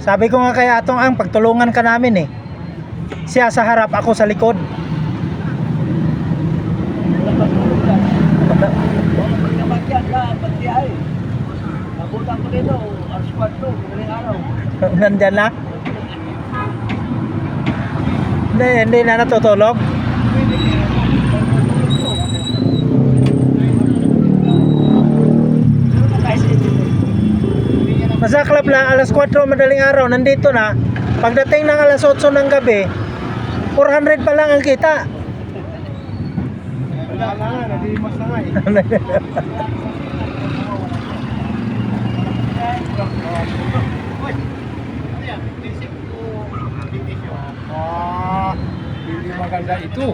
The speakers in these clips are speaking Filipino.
Sabi ko nga kay Atong Ang, pagtulungan ka namin eh. Siya sa harap, ako sa likod. Nandyan na? Hindi na natutulog. Masaklap lang, alas 4 madaling araw, nandito na. Pagdating ng alas 8 ng gabi, 400 pa lang ang kita. Wala na nga, nadimas na nga eh. Hindi maganda ito.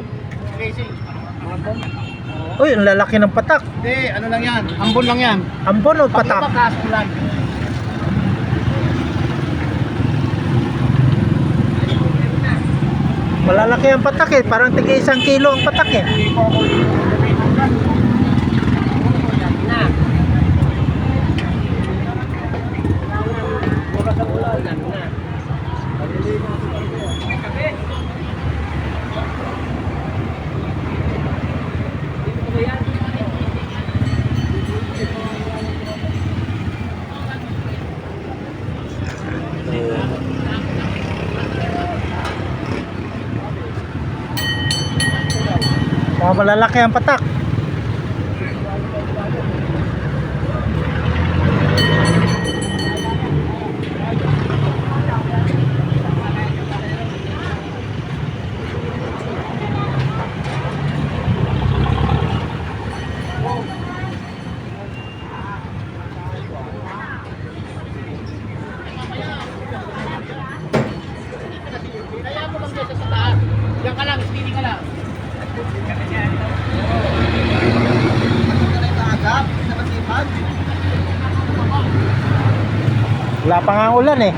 Uy, ang lalaki ng patak. Hindi, ano lang yan, ambon lang yan. Ambon o patak? Paglabakas ulan. Malalaki ang patak eh, parang tig 1 kilo ang patak eh. Hindi ko ako Mga malalaki ang patak. Diyan ka lang, speeding ka lang. Wala pa nga ulan eh.